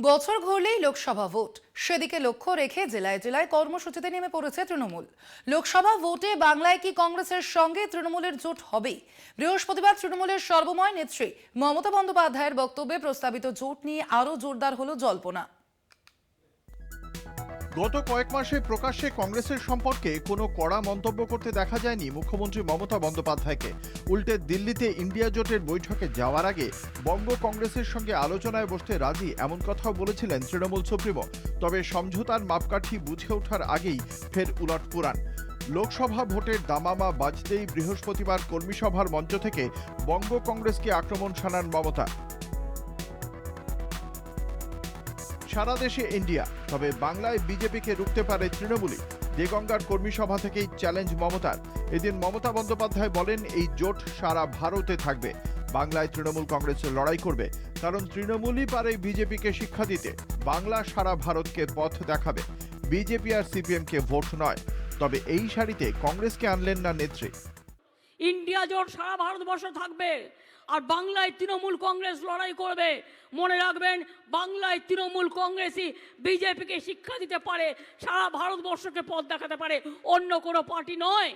বছর ঘুরলেই লোকসভা ভোট, সেদিকে লক্ষ্য রেখে জেলায় জেলায় কর্মসূচিতে নেমে পড়েছে তৃণমূল। লোকসভা ভোটে বাংলায় কি কংগ্রেসের সঙ্গে তৃণমূলের জোট হবে? বৃহস্পতিবার তৃণমূলের সর্বময় নেত্রী মমতা বন্দ্যোপাধ্যায়ের বক্তব্যে প্রস্তাবিত জোট নিয়ে আরও জোরদার হলো জল্পনা। গত কয়েক মাসে প্রকাশ্যে কংগ্রেসের সম্পর্কে কোনো কড়া মন্তব্য করতে দেখা যায়নি মুখ্যমন্ত্রী মমতা বন্দ্যোপাধ্যায়কে। উল্টে দিল্লিতে ইন্ডিয়া জোটের বৈঠকে যাওয়ার আগে বঙ্গ কংগ্রেসের সঙ্গে আলোচনায় বসতে রাজি এমন কথাও বলেছিলেন তৃণমূল সুপ্রিমো। তবে সমঝোতার মাপকাঠি বুঝে ওঠার আগেই ফের উলটপুরাণ। লোকসভা ভোটের দামামা বাজতেই বৃহস্পতিবার কর্মী সভার মঞ্চ থেকে বঙ্গ কংগ্রেসকে আক্রমণ শানান মমতা। সারা দেশে ইন্ডিয়া, তবে বাংলায় বিজেপিকে রুখতে পারে তৃণমূলই। দেগঙ্গার কর্মী সভা থেকেই চ্যালেঞ্জ মমতার। এদিন মমতা বন্দ্যোপাধ্যায় বলেন, এই জোট সারা ভারতে থাকবে, বাংলায় তৃণমূল কংগ্রেসের লড়াই করবে, কারণ তৃণমূলই পারে বিজেপিকে শিক্ষা দিতে। বাংলা সারা ভারতকে পথ দেখাবে, বিজেপি আর সিপিএমকে ভোট নয়। তবে এই সারিতে কংগ্রেসকে আনলেন না নেত্রী। ইন্ডিয়া জোট সারা ভারতবর্ষে থাকবে আর বাংলায় তৃণমূল কংগ্রেস লড়াই করবে। মনে রাখবেন, বাংলায় তৃণমূল কংগ্রেসই বিজেপিকে শিক্ষা দিতে পারে, সারা ভারতবর্ষকে পথ দেখাতে পারে, অন্য কোনো পার্টি নয়।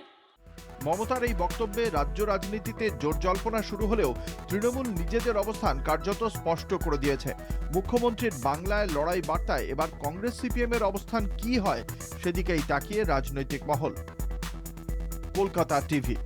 মমতার এই বক্তব্যে রাজ্য রাজনীতিতে জোর জল্পনা শুরু হলেও তৃণমূল নিজেদের অবস্থান কার্যত স্পষ্ট করে দিয়েছে। মুখ্যমন্ত্রীর বাংলায় লড়াই বার্তায় এবার কংগ্রেস সিপিএম এর অবস্থান কি হয় সেদিকেই তাকিয়ে রাজনৈতিক মহল। কলকাতা টিভি।